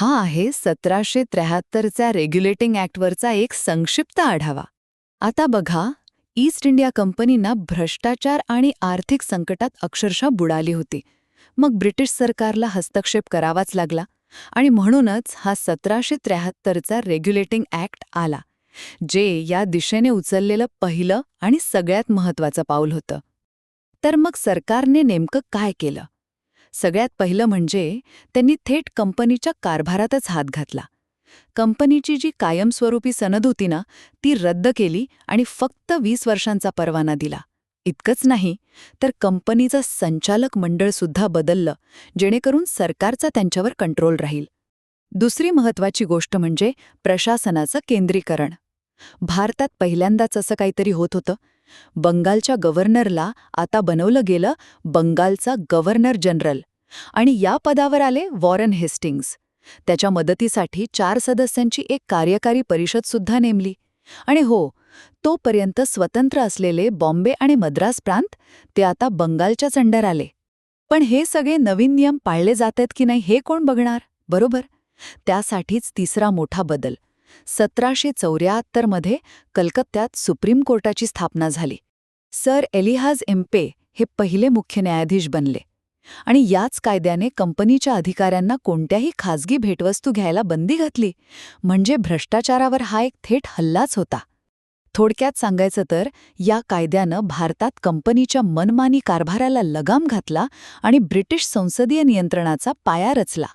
हा आहे 1773च्या रेग्युलेटिंग ॲक्टवरचा एक संक्षिप्त आढावा. आता बघा, ईस्ट इंडिया कंपनीना भ्रष्टाचार आणि आर्थिक संकटात अक्षरशः बुडाली होती. मग ब्रिटिश सरकारला हस्तक्षेप करावाच लागला आणि म्हणूनच हा 1773चा रेग्युलेटिंग ॲक्ट आला, जे या दिशेने उचललेलं पहिलं आणि सगळ्यात महत्त्वाचं पाऊल होतं. तर मग सरकारने नेमकं काय केलं? सगळ्यात पहिलं म्हणजे त्यांनी थेट कंपनीच्या कारभारातच हात घातला. कंपनीची जी कायमस्वरूपी सनद होती ना, ती रद्द केली आणि फक्त 20 वर्षांचा परवाना दिला. इतकंच नाही, तर कंपनीचं संचालक मंडळसुद्धा बदललं, जेणेकरून सरकारचा त्यांच्यावर कंट्रोल राहील. दुसरी महत्त्वाची गोष्ट म्हणजे प्रशासनाचं केंद्रीकरण. भारतात पहिल्यांदाच असं काहीतरी होत होतं. बंगालच्या गव्हर्नरला आता बनवलं गेलं बंगालचा गव्हर्नर जनरल आणि या पदावर आले वॉरन हेस्टिंग्स. त्याच्या मदतीसाठी 4 सदस्यांची एक कार्यकारी परिषदसुद्धा नेमली. आणि हो, तोपर्यंत स्वतंत्र असलेले बॉम्बे आणि मद्रास प्रांत ते आता बंगालच्याच अंडर आले. पण हे सगळे नवीन नियम पाळले जातात की नाही हे कोण बघणार, बरोबर? त्यासाठीच तिसरा मोठा बदल. 1774 मध्ये कलकत्त्यात सुप्रीम कोर्टाची स्थापना झाली. सर एलिहाज एम्पे हे पहिले मुख्य न्यायाधीश बनले. आणि याच कायद्याने कंपनीच्या अधिकाऱ्यांना कोणत्याही खाजगी भेटवस्तू घ्यायला बंदी घातली. म्हणजे भ्रष्टाचारावर हा एक थेट हल्लाच होता. थोडक्यात सांगायचं तर या कायद्यानं भारतात कंपनीच्या मनमानी कारभाराला लगाम घातला आणि ब्रिटिश संसदीय नियंत्रणाचा पाया रचला.